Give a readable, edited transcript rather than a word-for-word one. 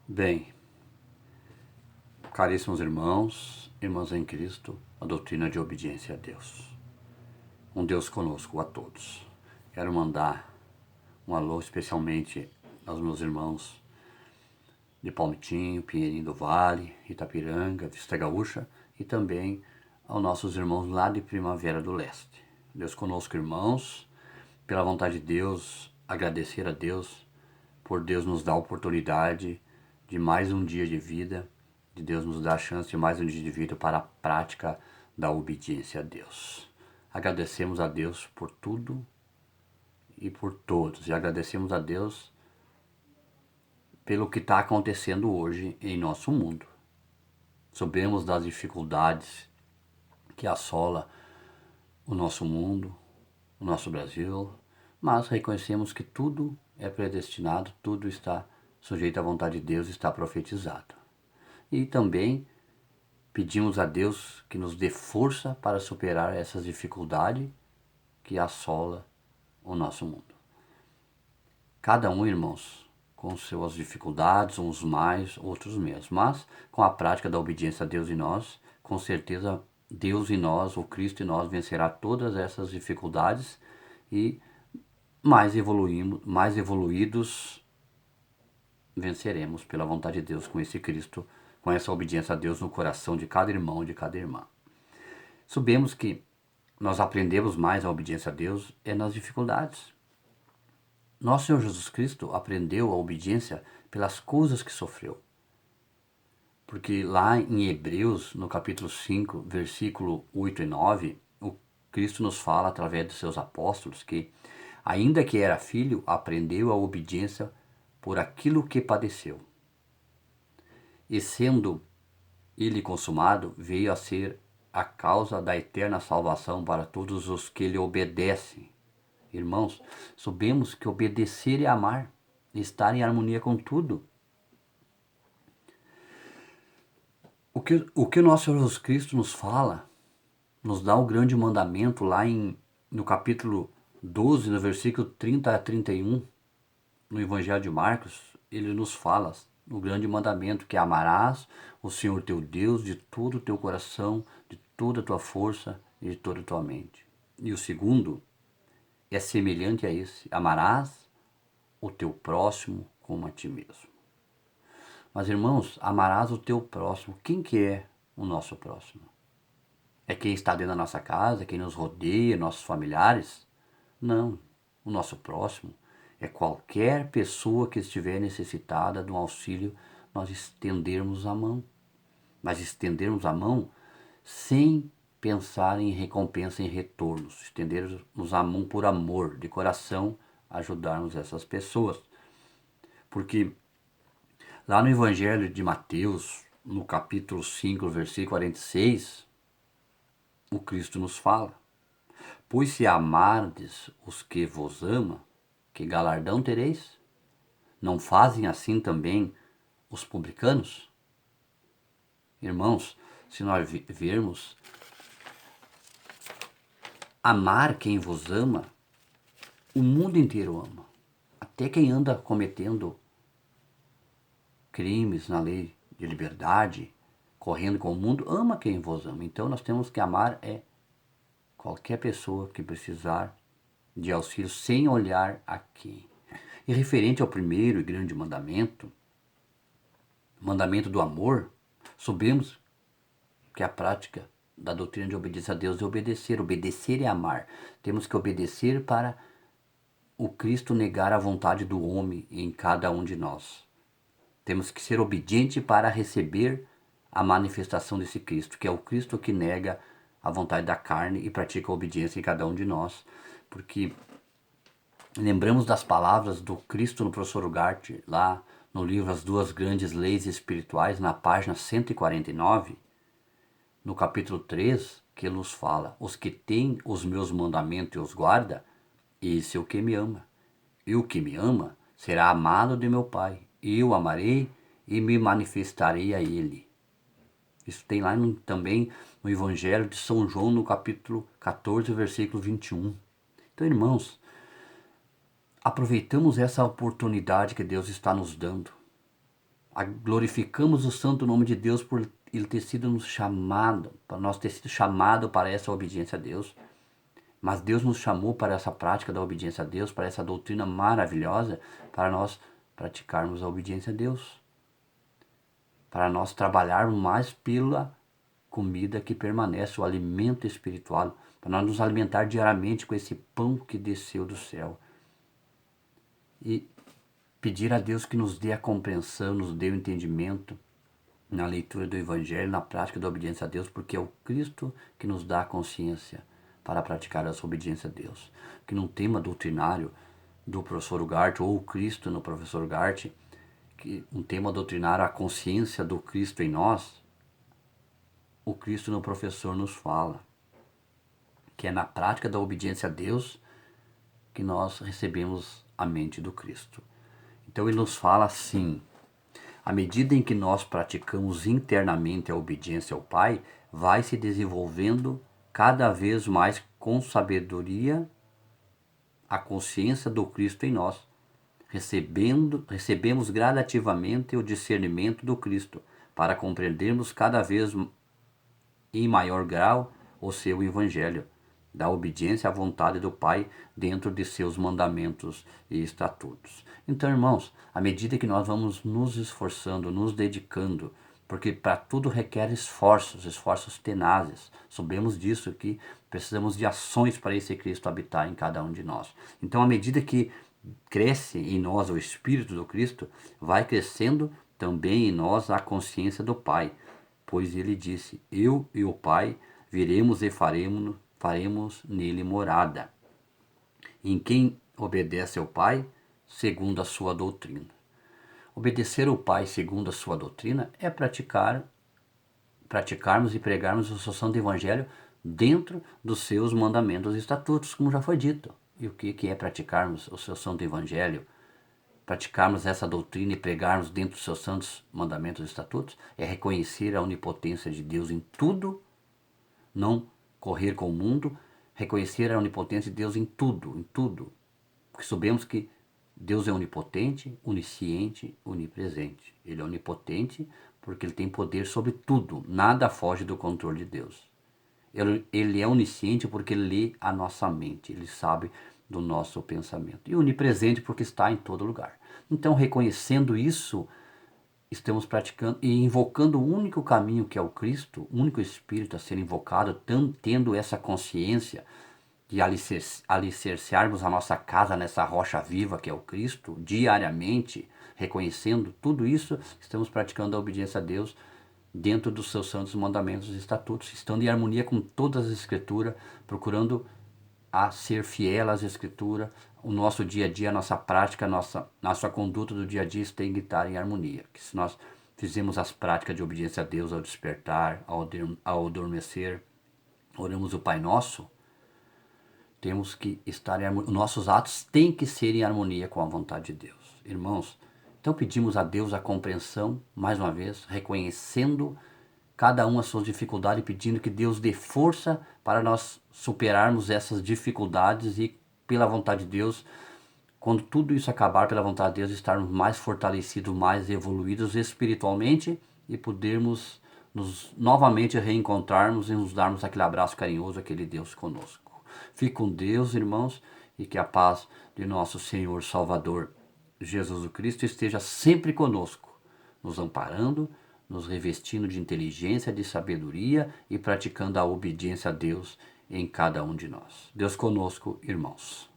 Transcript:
Bem, caríssimos irmãos, irmãs em Cristo, a doutrina de obediência a Deus. Um Deus conosco a todos. Quero mandar um alô especialmente aos meus irmãos de Palmitinho, Pinheirinho do Vale, Itapiranga, Vista Gaúcha e também aos nossos irmãos lá de Primavera do Leste. Deus conosco, irmãos, pela vontade de Deus, agradecer a Deus por Deus nos dar a oportunidade de mais um dia de vida, de Deus nos dar a chance de mais um dia de vida para a prática da obediência a Deus. Agradecemos a Deus por tudo e por todos, e agradecemos a Deus pelo que está acontecendo hoje em nosso mundo. Sabemos das dificuldades que assola o nosso mundo, o nosso Brasil, mas reconhecemos que tudo é predestinado, tudo está sujeito à vontade de Deus, está profetizado. E também pedimos a Deus que nos dê força para superar essas dificuldades que assola o nosso mundo. Cada um, irmãos, com suas dificuldades, uns mais, outros menos, mas com a prática da obediência a Deus em nós, com certeza Deus em nós, o Cristo em nós, vencerá todas essas dificuldades e mais evoluídos venceremos pela vontade de Deus com esse Cristo, com essa obediência a Deus no coração de cada irmão e de cada irmã. Sabemos que nós aprendemos mais a obediência a Deus nas dificuldades. Nosso Senhor Jesus Cristo aprendeu a obediência pelas coisas que sofreu. Porque lá em Hebreus, no capítulo 5, versículo 8 e 9, o Cristo nos fala através de seus apóstolos que, ainda que era filho, aprendeu a obediência por aquilo que padeceu. E sendo ele consumado, veio a ser a causa da eterna salvação para todos os que lhe obedecem. Irmãos, sabemos que obedecer é amar, estar em harmonia com tudo. O que o nosso Senhor Jesus Cristo nos fala, nos dá o grande mandamento lá no capítulo 12, no versículo 30 a 31, no Evangelho de Marcos, ele nos fala o grande mandamento que amarás o Senhor teu Deus de todo o teu coração, de toda a tua força e de toda a tua mente. E o segundo é semelhante a esse, amarás o teu próximo como a ti mesmo. Mas, irmãos, amarás o teu próximo. Quem que é o nosso próximo? É quem está dentro da nossa casa, quem nos rodeia, nossos familiares? Não. O nosso próximo é qualquer pessoa que estiver necessitada de um auxílio, nós estendermos a mão. Mas estendermos a mão sem pensar em recompensa, em retornos. Estendermos a mão por amor, de coração, ajudarmos essas pessoas. Porque lá no Evangelho de Mateus, no capítulo 5, versículo 46, o Cristo nos fala: pois se amardes os que vos amam, que galardão tereis? Não fazem assim também os publicanos? Irmãos, se nós vermos, amar quem vos ama, o mundo inteiro ama. Até quem anda cometendo crimes na lei de liberdade, correndo com o mundo, ama quem vos ama. Então nós temos que amar qualquer pessoa que precisar de auxílio, sem olhar a quem. E referente ao primeiro e grande mandamento, mandamento do amor, sabemos que a prática da doutrina de obediência a Deus é obedecer. Obedecer é amar. Temos que obedecer para o Cristo negar a vontade do homem em cada um de nós. Temos que ser obediente para receber a manifestação desse Cristo, que é o Cristo que nega a vontade da carne e pratica a obediência em cada um de nós. Porque lembramos das palavras do Cristo no professor Ugarte, lá no livro As Duas Grandes Leis Espirituais, na página 149, no capítulo 3, que ele nos fala: os que têm os meus mandamentos e os guarda, esse é o que me ama. E o que me ama será amado de meu Pai. Eu o amarei e me manifestarei a ele. Isso tem lá também no Evangelho de São João, no capítulo 14, versículo 21. Então, irmãos, aproveitamos essa oportunidade que Deus está nos dando. Glorificamos o santo nome de Deus por ele ter sido nos chamado, para nós ter sido chamado para essa obediência a Deus. Mas Deus nos chamou para essa prática da obediência a Deus, para essa doutrina maravilhosa, para nós praticarmos a obediência a Deus. Para nós trabalharmos mais pela comida que permanece, o alimento espiritual, para nós nos alimentar diariamente com esse pão que desceu do céu. E pedir a Deus que nos dê a compreensão, nos dê o entendimento na leitura do Evangelho, na prática da obediência a Deus, porque é o Cristo que nos dá a consciência para praticar essa obediência a Deus. Que num tema doutrinário do professor Ugarte, ou o Cristo no professor Ugarte, que um tema doutrinário, a consciência do Cristo em nós, o Cristo no professor nos fala que é na prática da obediência a Deus que nós recebemos a mente do Cristo. Então ele nos fala assim: à medida em que nós praticamos internamente a obediência ao Pai, vai se desenvolvendo cada vez mais com sabedoria a consciência do Cristo em nós. Recebemos gradativamente o discernimento do Cristo, para compreendermos cada vez em maior grau o seu Evangelho, da obediência à vontade do Pai dentro de seus mandamentos e estatutos. Então, irmãos, à medida que nós vamos nos esforçando, nos dedicando, porque para tudo requer esforços tenazes. Sabemos disso, que precisamos de ações para esse Cristo habitar em cada um de nós. Então, à medida que cresce em nós o Espírito do Cristo, vai crescendo também em nós a consciência do Pai, pois ele disse: eu e o Pai viremos e faremos nele morada. Em quem obedece ao Pai, segundo a sua doutrina. Obedecer ao Pai segundo a sua doutrina é praticarmos e pregarmos o seu santo evangelho dentro dos seus mandamentos e estatutos, como já foi dito. E o que é praticarmos o seu santo evangelho? Praticarmos essa doutrina e pregarmos dentro dos seus santos mandamentos e estatutos é reconhecer a onipotência de Deus em tudo, não correr com o mundo, reconhecer a onipotência de Deus em tudo. Porque sabemos que Deus é onipotente, onisciente, onipresente. Ele é onipotente porque ele tem poder sobre tudo, nada foge do controle de Deus. Ele é onisciente porque ele lê a nossa mente, ele sabe do nosso pensamento. E onipresente porque está em todo lugar. Então, reconhecendo isso, estamos praticando e invocando o único caminho que é o Cristo, o único Espírito a ser invocado, tendo essa consciência de alicerciarmos a nossa casa nessa rocha viva que é o Cristo, diariamente, reconhecendo tudo isso, estamos praticando a obediência a Deus dentro dos seus santos mandamentos e estatutos, estando em harmonia com todas as Escrituras, procurando a ser fiel às Escrituras. O nosso dia a dia, a nossa prática, a nossa conduta do dia a dia tem que estar em harmonia. Que se nós fizermos as práticas de obediência a Deus ao despertar, ao adormecer, oramos o Pai Nosso, temos que estar em harmonia. Nossos atos têm que ser em harmonia com a vontade de Deus. Irmãos, então pedimos a Deus a compreensão, mais uma vez, reconhecendo cada um as suas dificuldades, pedindo que Deus dê força para nós superarmos essas dificuldades e, pela vontade de Deus, quando tudo isso acabar, pela vontade de Deus, estarmos mais fortalecidos, mais evoluídos espiritualmente e podermos nos novamente reencontrarmos e nos darmos aquele abraço carinhoso, aquele Deus conosco. Fique com Deus, irmãos, e que a paz de nosso Senhor Salvador Jesus Cristo esteja sempre conosco, nos amparando, nos revestindo de inteligência, de sabedoria e praticando a obediência a Deus em cada um de nós. Deus conosco, irmãos.